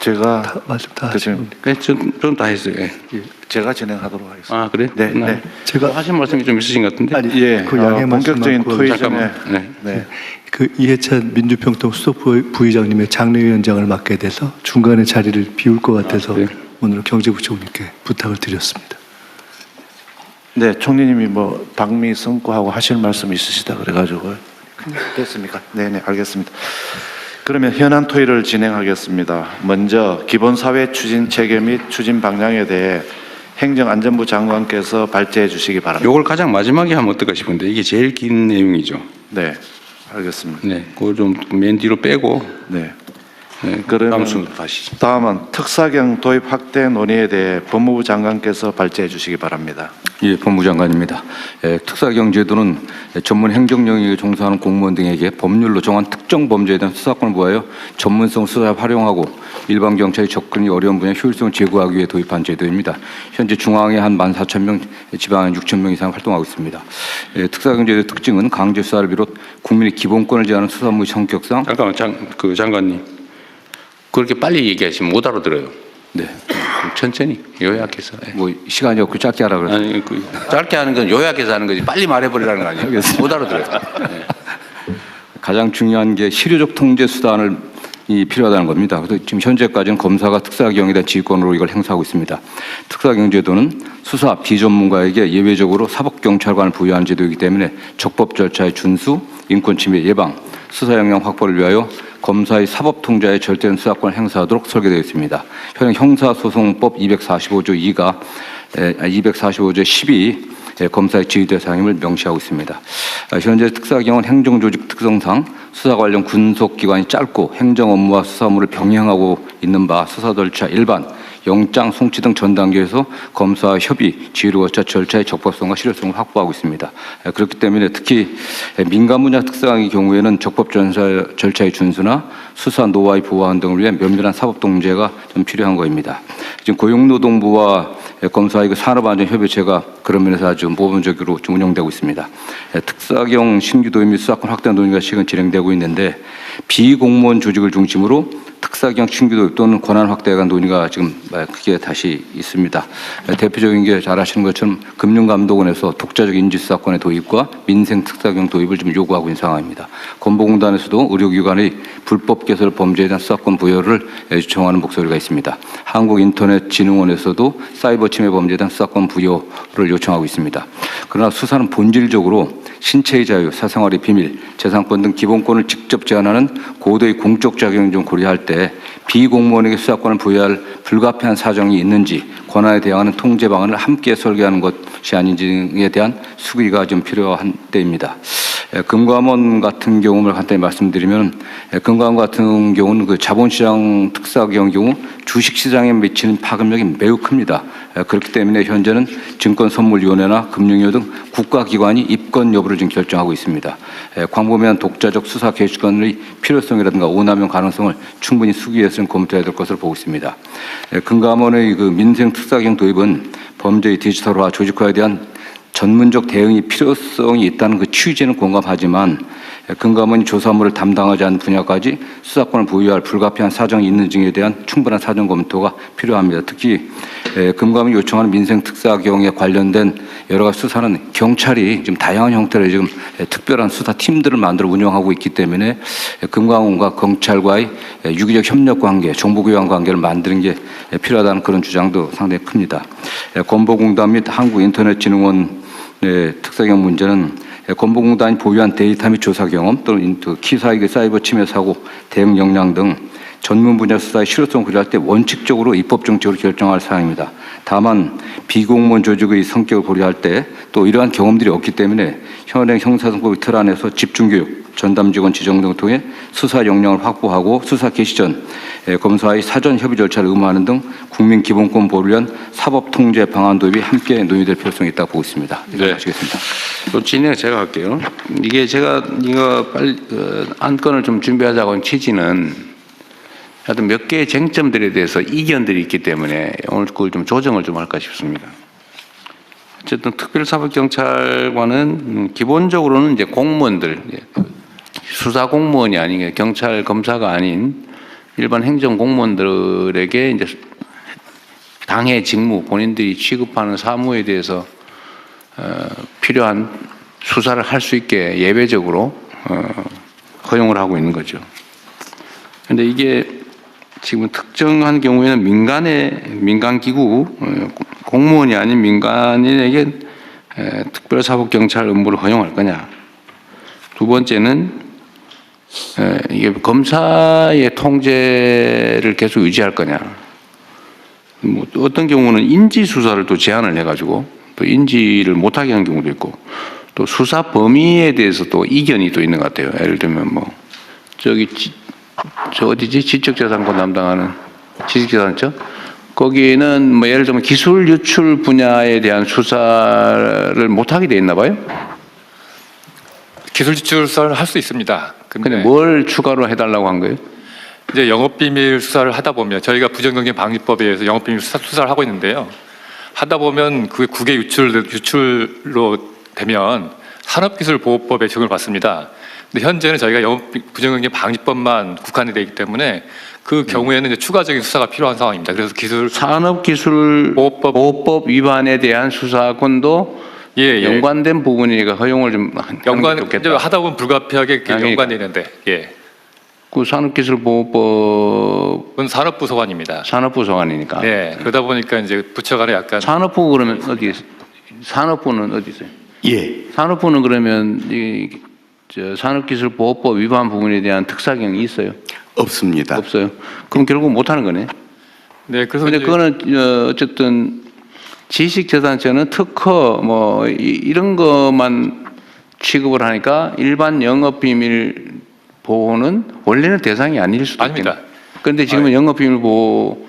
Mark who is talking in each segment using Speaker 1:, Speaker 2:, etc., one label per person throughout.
Speaker 1: 제가
Speaker 2: 말씀 다 하시면
Speaker 3: 좀 다 했어요. 예.
Speaker 1: 제가 진행하도록 하겠습니다.
Speaker 3: 아 그래?
Speaker 1: 네, 네.
Speaker 2: 제가
Speaker 3: 하신 말씀이 좀 있으신 것 같은데.
Speaker 2: 아니
Speaker 1: 예,
Speaker 2: 그 양해
Speaker 1: 본격적인
Speaker 2: 말씀하고
Speaker 1: 토의 전에
Speaker 3: 잠깐만. 네.
Speaker 1: 네.
Speaker 2: 그 이해찬 민주평통 수석 부의장님의 장례위원장을 맡게 돼서 중간에 자리를 비울 것 같아서
Speaker 3: 그래요?
Speaker 2: 오늘 경제부총리께 부탁을 드렸습니다.
Speaker 1: 네, 총리님이 뭐 방미 선고하고 하실 말씀 있으시다 그래가지고 됐습니까? 네, 네, 알겠습니다. 그러면 현안 토의를 진행하겠습니다. 먼저 기본사회 추진 체계 및 추진 방향에 대해 행정안전부 장관께서 발제해 주시기 바랍니다.
Speaker 3: 요걸 가장 마지막에 하면 어떨까 싶은데 이게 제일 긴 내용이죠.
Speaker 1: 네, 알겠습니다.
Speaker 3: 네, 그걸 좀 맨 뒤로 빼고.
Speaker 1: 네.
Speaker 3: 네,
Speaker 1: 그러면
Speaker 3: 다음 순으로 가시죠.
Speaker 1: 다음은 특사경 도입 확대 논의에 대해 법무부 장관께서 발제해 주시기 바랍니다.
Speaker 4: 예, 법무부 장관입니다. 특사경 제도는 전문 행정 영역에 종사하는 공무원 등에게 법률로 정한 특정 범죄에 대한 수사권을 부여하여 전문성 수사에 활용하고 일반 경찰이 접근이 어려운 분야 효율성을 제고하기 위해 도입한 제도입니다. 현재 중앙에 한 14,000명, 지방에 6,000명 이상 활동하고 있습니다. 특사경 제도의 특징은 강제 수사를 비롯 국민의 기본권을 제한하는 수사무의 성격상.
Speaker 3: 잠깐만, 장관님. 그렇게 빨리 얘기하시면 못 알아들어요.
Speaker 4: 네.
Speaker 3: 천천히 요약해서.
Speaker 4: 뭐 시간이 없고 짧게 하라 그래서.
Speaker 3: 아니 짧게 하는 건 요약해서 하는 거지 빨리 말해버리라는 거 아니에요? 못 알아들어요. 네.
Speaker 4: 가장 중요한 게 실효적 통제 수단을 필요하다는 겁니다. 그래서 지금 현재까지는 검사가 특사경에 대한 지휘권으로 이걸 행사하고 있습니다. 특사경 제도는 수사 비전문가에게 예외적으로 사법경찰관을 부여하는 제도이기 때문에 적법 절차의 준수, 인권침해 예방, 수사 역량 확보를 위하여 검사의 사법 통제에 절대적인 수사권을 행사하도록 설계되어 있습니다. 현행 형사소송법 245조 2가 245조 10이 검사의 지휘 대상임을 명시하고 있습니다. 현재 특사경은 행정조직 특성상 수사 관련 군속기관이 짧고 행정 업무와 수사무를 병행하고 있는 바 수사 절차 일반, 영장, 송치 등 전 단계에서 검사와 협의, 지휘를 거쳐 절차의 적법성과 실효성을 확보하고 있습니다. 그렇기 때문에 특히 민간 분야 특사경의 경우에는 적법 절차의 준수나 수사 노하우의 보완 등을 위해 면밀한 사법 통제가 좀 필요한 것입니다. 지금 고용노동부와 검사의 산업안전협의체가 그런 면에서 아주 모범적으로 좀 운영되고 있습니다. 특사경 신규 도입 및 수사권 확대 논의가 지금 진행되고 있는데 비공무원 조직을 중심으로 특사경 신규 도입 또는 권한 확대에 관한 논의가 지금 크게 다시 있습니다. 대표적인 게 잘 아시는 것처럼 금융감독원에서 독자적 인지수사권의 도입과 민생 특사경 도입을 좀 요구하고 있는 상황입니다. 건보공단에서도 의료기관의 불법 개설 범죄에 대한 수사권 부여를 요청하는 목소리가 있습니다. 한국인터넷진흥원에서도 사이버 침해 범죄에 대한 수사권 부여를 요청하고 있습니다. 그러나 수사는 본질적으로 신체의 자유, 사생활의 비밀, 재산권 등 기본권을 직접 제한하는 고도의 공적 작용을 좀 고려할 때 비공무원에게 수사권을 부여할 불가피한 사정이 있는지 권한에 대응하는 통제 방안을 함께 설계하는 것이 아닌지에 대한 수기가 좀 필요한 때입니다. 금감원 같은 경우를 간단히 말씀드리면 금감원 같은 경우는 그 자본시장 특사경 경우 주식시장에 미치는 파급력이 매우 큽니다. 그렇기 때문에 현재는 증권선물위원회나 금융위원 등 국가기관이 입건 여부를 지금 결정하고 있습니다. 광범위한 독자적 수사 개시권의 필요성이라든가 오남용 가능성을 충분히 수기해서는 검토해야 될 것으로 보고 있습니다. 금감원의 그 민생 특사경 도입은 범죄의 디지털화, 조직화에 대한 전문적 대응이 필요성이 있다는 그 취지는 공감하지만 금감원이 조사물을 담당하지 않는 분야까지 수사권을 부여할 불가피한 사정이 있는 등에 대한 충분한 사정 검토가 필요합니다. 특히 금감원이 요청하는 민생 특사경에 관련된 여러 가지 수사는 경찰이 지금 다양한 형태로 지금 특별한 수사 팀들을 만들어 운영하고 있기 때문에 금감원과 경찰과의 유기적 협력 관계, 정보교환 관계를 만드는 게 필요하다는 그런 주장도 상당히 큽니다. 건보공단 및 한국인터넷진흥원 특사경 문제는 건보공단이 보유한 데이터 및 조사 경험 또는 키사익의 사이버 침해 사고 대응 역량 등 전문 분야 수사의 실효성을 고려할 때 원칙적으로 입법 정책으로 결정할 사항입니다. 다만 비공무원 조직의 성격을 고려할 때 또 이러한 경험들이 없기 때문에 현행 형사소송법의 틀 안에서 집중교육, 전담직원 지정 등을 통해 수사 역량을 확보하고 수사 개시 전 검사의 사전 협의 절차를 의무화하는 등 국민 기본권 보호를 위한 사법 통제 방안 도입이 함께 논의될 필요성이 있다고 보고 있습니다.
Speaker 3: 네.
Speaker 4: 마치겠습니다.
Speaker 3: 또 진행 제가 할게요. 이게 제가 이거 빨리 안건을 좀 준비하자고 한 취지는 하여튼 몇 개의 쟁점들에 대해서 이견들이 있기 때문에 오늘 그걸 좀 조정을 좀 할까 싶습니다. 어쨌든 특별사법경찰관은 기본적으로는 이제 공무원들, 수사 공무원이 아닌 경찰 검사가 아닌 일반 행정 공무원들에게 이제 당의 직무, 본인들이 취급하는 사무에 대해서 필요한 수사를 할 수 있게 예외적으로 허용을 하고 있는 거죠. 그런데 이게 지금 특정한 경우에는 민간기구, 공무원이 아닌 민간인에게 특별사법경찰 업무를 허용할 거냐. 두 번째는 이게 검사의 통제를 계속 유지할 거냐. 뭐 어떤 경우는 인지 수사를 또 제한을 해가지고 또 인지를 못하게 하는 경우도 있고 또 수사 범위에 대해서 또 이견이 또 있는 것 같아요. 예를 들면 뭐 저 어디지 지적재산권 담당하는 지식재산처 거기는 뭐 예를 들면 기술 유출 분야에 대한 수사를 못하게 돼 있나 봐요.
Speaker 5: 기술 유출 수사를 할 수 있습니다.
Speaker 3: 근데 뭘 추가로 해달라고 한 거예요?
Speaker 5: 이제 영업비밀 수사를 하다 보면 저희가 부정경쟁 방지법에 의해서 영업비밀 수사를 하고 있는데요. 하다 보면 그게 국외 유출로 되면 산업기술보호법에 적용을 받습니다. 근데 현재는 저희가 부정경쟁 방지법만 국한이 되어 있기 때문에 그 경우에는 이제 추가적인 수사가 필요한 상황입니다. 그래서
Speaker 3: 산업기술보호법 위반에 대한 수사권도 연관된 부분이니까 허용을 좀
Speaker 5: 하다 보면 불가피하게 연관되는데
Speaker 3: 그 산업기술보호법은
Speaker 5: 산업부 소관입니다.
Speaker 3: 산업부 소관이니까.
Speaker 5: 네, 그러다 보니까 이제 부처 간에 약간
Speaker 3: 산업부 그러면 어디 산업부는 어디 있어요?
Speaker 1: 예.
Speaker 3: 산업부는 그러면 산업기술보호법 위반 부분에 대한 특사경이 있어요?
Speaker 1: 없습니다.
Speaker 3: 없어요. 그럼 결국 못 하는 거네.
Speaker 5: 네, 그래서
Speaker 3: 근데 그거는 어쨌든 지식재산처는 특허 뭐 이런 것만 취급을 하니까 일반 영업비밀 보호는 원래는 대상이 아닐 수도
Speaker 5: 아닙니다.
Speaker 3: 있겠네. 그런데 지금은 영업비밀 보호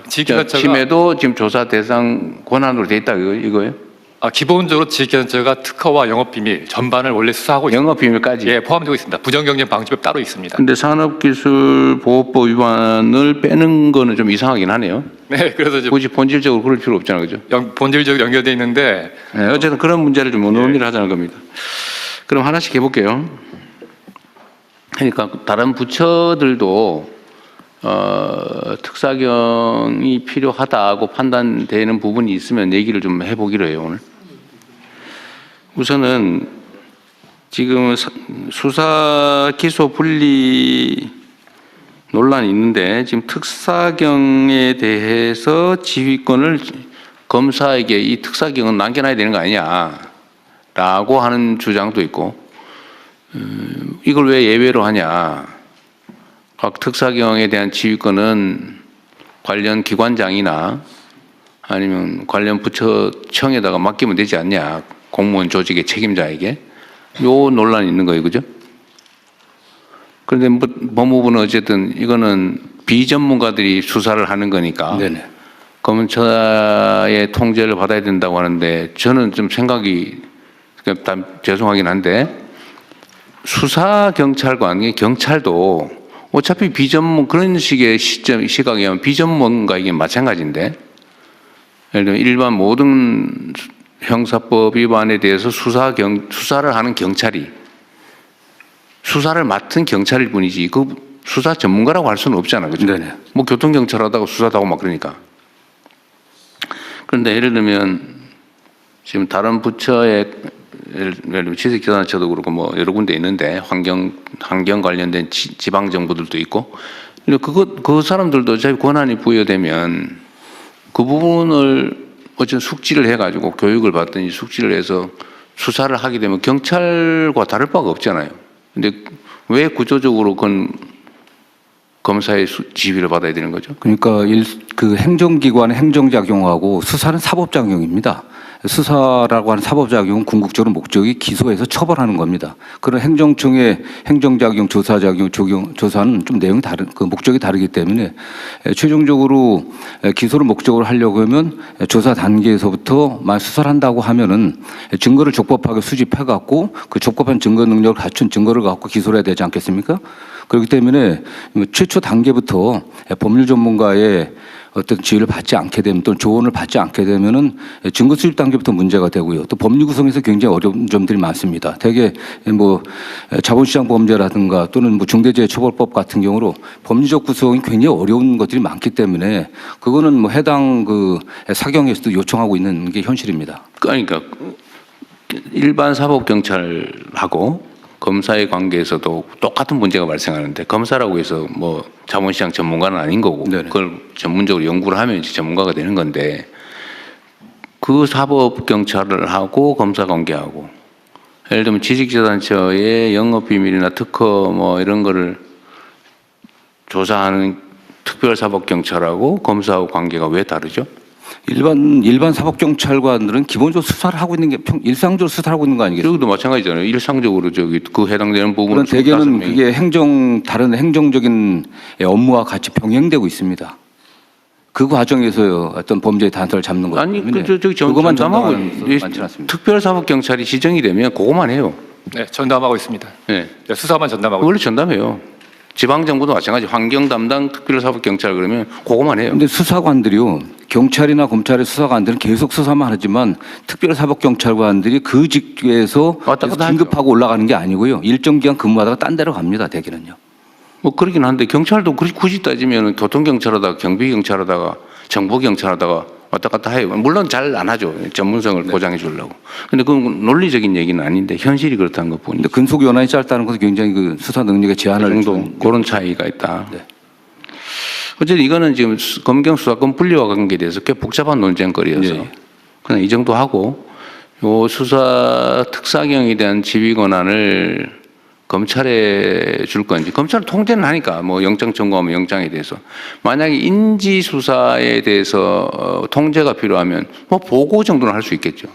Speaker 3: 침해도 지금 조사 대상 권한으로 돼 있다 이거예요?
Speaker 5: 기본적으로 지식재산처가 특허와 영업비밀 전반을 원래 수사하고 있습니다.
Speaker 3: 영업비밀까지?
Speaker 5: 포함되고 있습니다. 부정경쟁 방지법 따로 있습니다.
Speaker 3: 근데 산업기술보호법 위반을 빼는 거는 좀 이상하긴 하네요.
Speaker 5: 네, 그래서 이제
Speaker 3: 굳이 본질적으로 그럴 필요 없잖아요, 그죠?
Speaker 5: 본질적으로 연결되어 있는데
Speaker 3: 네, 어쨌든 그런 문제를 좀 논의를 하자는 겁니다. 그럼 하나씩 해볼게요. 그러니까 다른 부처들도 특사경이 필요하다고 판단되는 부분이 있으면 얘기를 좀 해보기로 해요, 오늘. 우선은 지금 수사 기소 분리 논란이 있는데 지금 특사경에 대해서 지휘권을 검사에게 이 특사경은 남겨놔야 되는 거 아니냐라고 하는 주장도 있고 이걸 왜 예외로 하냐. 각 특사경에 대한 지휘권은 관련 기관장이나 아니면 관련 부처청에다가 맡기면 되지 않냐. 공무원 조직의 책임자에게. 요 논란이 있는 거예요. 그죠? 그런데 법무부는 어쨌든 이거는 비전문가들이 수사를 하는 거니까
Speaker 4: 네네.
Speaker 3: 검찰의 통제를 받아야 된다고 하는데 저는 좀 생각이 죄송하긴 한데 수사경찰관, 경찰도 어차피 그런 식의 시각이면 비전문가에게 마찬가지인데 예를 들면 일반 모든 형사법 위반에 대해서 수사를 하는 경찰이 수사를 맡은 경찰일 뿐이지 그 수사 전문가라고 할 수는 없잖아. 그죠?
Speaker 4: 네네.
Speaker 3: 뭐 교통경찰 하다가 수사도 하고 막 그러니까. 그런데 예를 들면 지금 다른 부처의 예를 들면 지식재산처도 그렇고 뭐 여러 군데 있는데 환경 관련된 지방 정부들도 있고 그 사람들도 어차피 권한이 부여되면 그 부분을 어쨌든 숙지를 해가지고 교육을 받든지 숙지를 해서 수사를 하게 되면 경찰과 다를 바가 없잖아요. 근데 왜 구조적으로 그건 검사의 지휘를 받아야 되는 거죠?
Speaker 4: 그러니까 그 행정기관의 행정작용하고 수사는 사법작용입니다. 수사라고 하는 사법작용은 궁극적으로 목적이 기소해서 처벌하는 겁니다. 그런 행정청의 행정작용, 조사작용, 조사는 좀 내용이 그 목적이 다르기 때문에 최종적으로 기소를 목적으로 하려고 하면 조사 단계에서부터 수사를 한다고 하면은 증거를 적법하게 수집해갖고 그 적법한 증거 능력을 갖춘 증거를 갖고 기소를 해야 되지 않겠습니까? 그렇기 때문에 최초 단계부터 법률 전문가의 어떤 지휘를 받지 않게 되면 또는 조언을 받지 않게 되면은 증거 수집 단계부터 문제가 되고요. 또 법률 구성에서 굉장히 어려운 점들이 많습니다. 대개 뭐 자본시장 범죄라든가 또는 뭐 중대재해처벌법 같은 경우로 법률적 구성이 굉장히 어려운 것들이 많기 때문에 그거는 뭐 해당 그 사경에서도 요청하고 있는 게 현실입니다.
Speaker 3: 그러니까 일반 사법 경찰하고 검사의 관계에서도 똑같은 문제가 발생하는데 검사라고 해서 뭐 자본시장 전문가는 아닌 거고
Speaker 4: 네네.
Speaker 3: 그걸 전문적으로 연구를 하면 이제 전문가가 되는 건데 그 사법 경찰을 하고 검사 관계하고 예를 들면 지식재산처의 영업비밀이나 특허 뭐 이런 거를 조사하는 특별사법경찰하고 검사하고 관계가 왜 다르죠?
Speaker 4: 일반 사법경찰관들은 기본적으로 수사를 하고 있는 게 일상적으로 수사를 하고 있는 거 아니겠어요?
Speaker 3: 여기도 마찬가지잖아요. 일상적으로 저기 그 해당되는 부분을
Speaker 4: 그런 대개는 그게 다른 행정적인 업무와 같이 병행되고 있습니다. 그 과정에서 어떤 범죄의 단서를 잡는 거죠.
Speaker 3: 아니 저기
Speaker 4: 그것만
Speaker 3: 전담하고
Speaker 4: 전담하는 많지 않습니다.
Speaker 3: 특별사법경찰이 지정이 되면 그거만 해요.
Speaker 5: 네, 전담하고 있습니다.
Speaker 3: 네.
Speaker 5: 네, 수사만 전담하고
Speaker 3: 원래 전담해요. 지방정부도 마찬가지. 환경 담당 특별사법경찰 그러면 그거만 해요.
Speaker 4: 그런데 수사관들이요, 경찰이나 검찰의 수사관들은 계속 수사만 하지만 특별사법경찰관들이 그 직위에서
Speaker 3: 왔다
Speaker 4: 계속
Speaker 3: 갔다
Speaker 4: 긴급하고 올라가는 게 아니고요. 일정 기간 근무하다가 딴 데로 갑니다. 대개는요.
Speaker 3: 뭐 그러긴 한데 경찰도 굳이 따지면 교통경찰하다가 경비경찰하다가 정보경찰하다가 왔다 갔다 해요. 물론 잘 안 하죠. 전문성을 보장해 주려고. 근데 그건 논리적인 얘기는 아닌데 현실이 그렇다는 것 뿐이죠.
Speaker 4: 근데 근속 연한이 짧다는 것은 굉장히 그 수사 능력의 제한을
Speaker 3: 정도
Speaker 4: 준-
Speaker 3: 그런 차이가 있다.
Speaker 4: 네.
Speaker 3: 어쨌든 이거는 지금 검경 수사권 분리와 관계에 대해서 꽤 복잡한 논쟁거리여서
Speaker 4: 네.
Speaker 3: 그냥 이 정도 하고 요 수사 특사경에 대한 지휘 권한을 검찰에 줄 건지 검찰은 통제는 하니까 뭐 영장 청구하면 영장에 대해서 만약에 인지 수사에 대해서 통제가 필요하면 뭐 보고 정도는 할 수 있겠죠.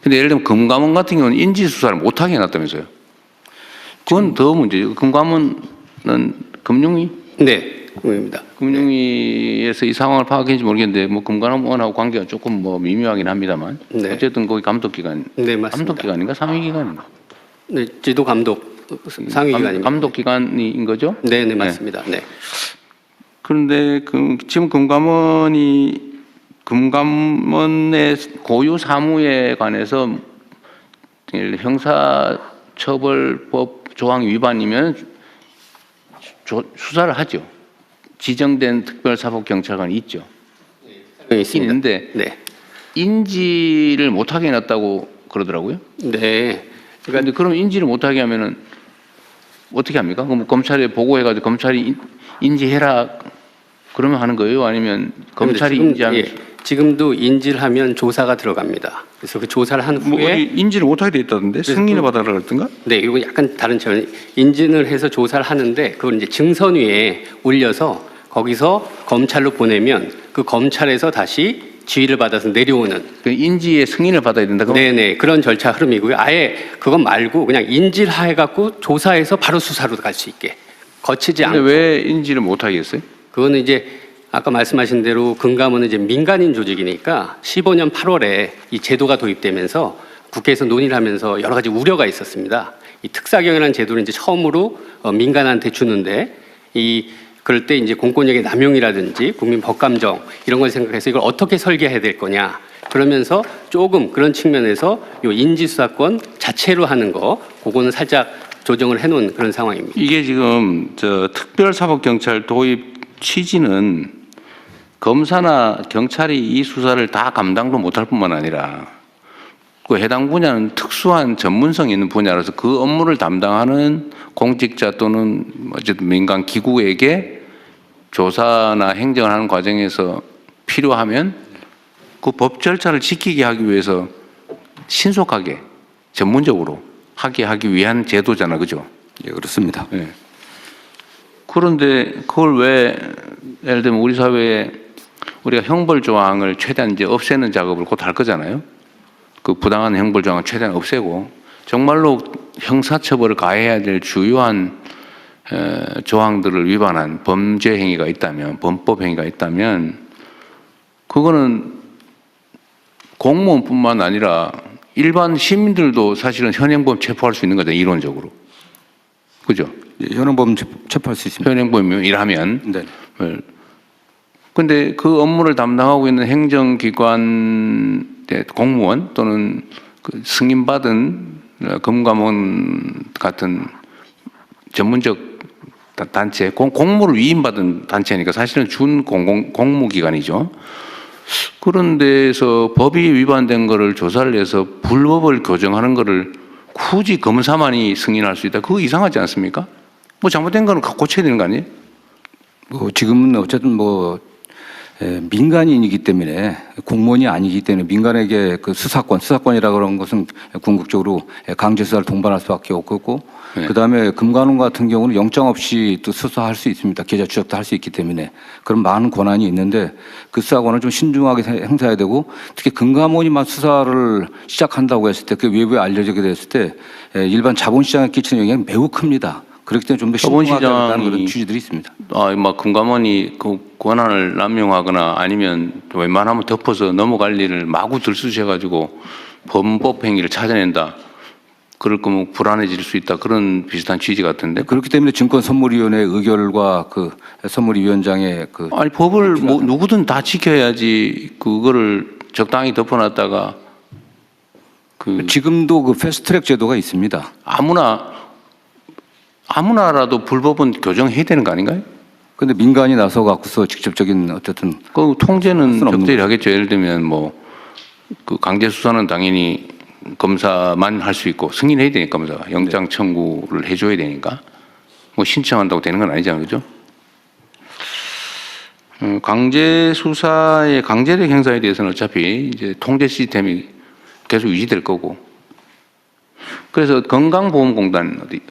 Speaker 3: 근데 예를 들면 금감원 같은 경우는 인지 수사를 못하게 해놨다면서요. 그건 더 문제죠. 금감원은 금융위
Speaker 6: 네, 의원입니다.
Speaker 3: 금융위에서 이 상황을 파악했는지 모르겠는데 뭐 금감원하고 관계가 조금 뭐 미묘하긴 합니다만
Speaker 6: 네.
Speaker 3: 어쨌든 거기 감독기관
Speaker 6: 네, 맞습니다.
Speaker 3: 감독기관인가 상위기관인가
Speaker 6: 네, 지도 감독 상위기관입니다.
Speaker 3: 감독기관인 거죠?
Speaker 6: 네, 네, 맞습니다. 네.
Speaker 3: 그런데 지금 금감원의 고유 사무에 관해서 형사처벌법 조항 위반이면 수사를 하죠. 지정된 특별사법경찰관이 있죠.
Speaker 6: 네, 있습니다.
Speaker 3: 있는데
Speaker 6: 네.
Speaker 3: 인지를 못하게 해놨다고 그러더라고요.
Speaker 6: 네.
Speaker 3: 그런데 그럼 인지를 못하게 하면은 어떻게 합니까? 그럼 검찰에 보고해가지고 검찰이 인지해라 그러면 하는 거예요? 아니면 검찰이
Speaker 6: 지금,
Speaker 3: 인지하면
Speaker 6: 예, 지금도 인지를 하면 조사가 들어갑니다. 그래서 그 조사를 한
Speaker 3: 뭐
Speaker 6: 후에
Speaker 3: 어디 인지를 못하게 돼 있다던데 승인을 받아라 그랬던가?
Speaker 6: 네, 이거 약간 다른 차원. 인증을 해서 조사를 하는데 그걸 이제 증선위에 올려서 거기서 검찰로 보내면 그 검찰에서 다시 지휘를 받아서 내려오는
Speaker 3: 그 인지의 승인을 받아야 된다고?
Speaker 6: 네네 그런 절차 흐름이고요. 아예 그것 말고 그냥 인지를 해갖고 조사해서 바로 수사로 갈 수 있게 거치지
Speaker 3: 근데
Speaker 6: 않고
Speaker 3: 왜 인지를 못하게 했어요?
Speaker 6: 그거는 이제 아까 말씀하신 대로 금감원은 이제 민간인 조직이니까 15년 8월에 이 제도가 도입되면서 국회에서 논의를 하면서 여러 가지 우려가 있었습니다. 이 특사경이라는 제도를 이제 처음으로 민간한테 주는데 그럴 때 이제 공권력의 남용이라든지 국민 법감정 이런 걸 생각해서 이걸 어떻게 설계해야 될 거냐 그러면서 조금 그런 측면에서 요 인지수사권 자체로 하는 거 그거는 살짝 조정을 해놓은 그런 상황입니다.
Speaker 3: 이게 지금 특별사법경찰 도입 취지는 검사나 경찰이 이 수사를 다 감당도 못할 뿐만 아니라 그 해당 분야는 특수한 전문성이 있는 분야라서 그 업무를 담당하는 공직자 또는 어쨌든 민간 기구에게 조사나 행정을 하는 과정에서 필요하면 그 법 절차를 지키게 하기 위해서 신속하게 전문적으로 하기 위한 제도잖아, 그죠?
Speaker 4: 예, 그렇습니다.
Speaker 3: 네. 그런데 그걸 왜 예를 들면 우리 사회에 우리가 형벌 조항을 최대한 이제 없애는 작업을 곧 할 거잖아요. 그 부당한 형벌 조항을 최대한 없애고 정말로 형사처벌을 가해야 될 주요한 조항들을 위반한 범죄 행위가 있다면 범법 행위가 있다면 그거는 공무원뿐만 아니라 일반 시민들도 사실은 현행범 체포할 수 있는 거잖아요. 이론적으로. 그죠?
Speaker 4: 현행범 체포할 수 있습니다.
Speaker 3: 현행범이면 일하면.
Speaker 4: 네.
Speaker 3: 근데 그 업무를 담당하고 있는 행정기관 공무원 또는 그 승인받은 금감원 같은 전문적 단체, 공무를 위임받은 단체니까 사실은 준 공무기관이죠. 그런 데서 법이 위반된 거를 조사를 해서 불법을 교정하는 거를 굳이 검사만이 승인할 수 있다. 그거 이상하지 않습니까? 뭐 잘못된 거는 고쳐야 되는 거 아니에요?
Speaker 4: 뭐 지금은 어쨌든 뭐 민간인이기 때문에 공무원이 아니기 때문에 민간에게 그 수사권이라 그런 것은 궁극적으로 강제 수사를 동반할 수밖에 없고
Speaker 3: 네.
Speaker 4: 그다음에 금감원 같은 경우는 영장 없이 또 수사할 수 있습니다. 계좌 추적도 할 수 있기 때문에 그런 많은 권한이 있는데 그 수사권을 좀 신중하게 행사해야 되고 특히 금감원이만 수사를 시작한다고 했을 때 그 외부에 알려지게 됐을 때 일반 자본시장에 끼치는 영향이 매우 큽니다. 그렇기 때문에 좀 더 신중하게 하는 그런 취지들이 있습니다.
Speaker 3: 막 금감원이 그 권한을 남용하거나 아니면 웬만하면 덮어서 넘어갈 일을 마구 들쑤셔가지고 범법 행위를 찾아낸다. 그럴 거면 불안해질 수 있다. 그런 비슷한 취지 같은데.
Speaker 4: 그렇기 때문에 증권선물위원회 의결과 그 선물위원장의 그
Speaker 3: 아니 법을 뭐 누구든 다 지켜야지 그거를 적당히 덮어놨다가 그
Speaker 4: 지금도 그 패스트트랙 제도가 있습니다.
Speaker 3: 아무나라도 불법은 교정해야 되는 거 아닌가요?
Speaker 4: 근데 민간이 나서 갖고서 직접적인 어쨌든
Speaker 3: 그 통제는
Speaker 4: 수는 없는
Speaker 3: 적절히 하겠죠. 예를 들면 뭐 그 강제 수사는 당연히 검사만 할 수 있고 승인해야 되니까 검사가 영장 청구를 해줘야 되니까 뭐 신청한다고 되는 건 아니잖아요, 그죠? 강제 수사의 강제력 행사에 대해서는 어차피 이제 통제 시스템이 계속 유지될 거고. 그래서 건강보험공단 어디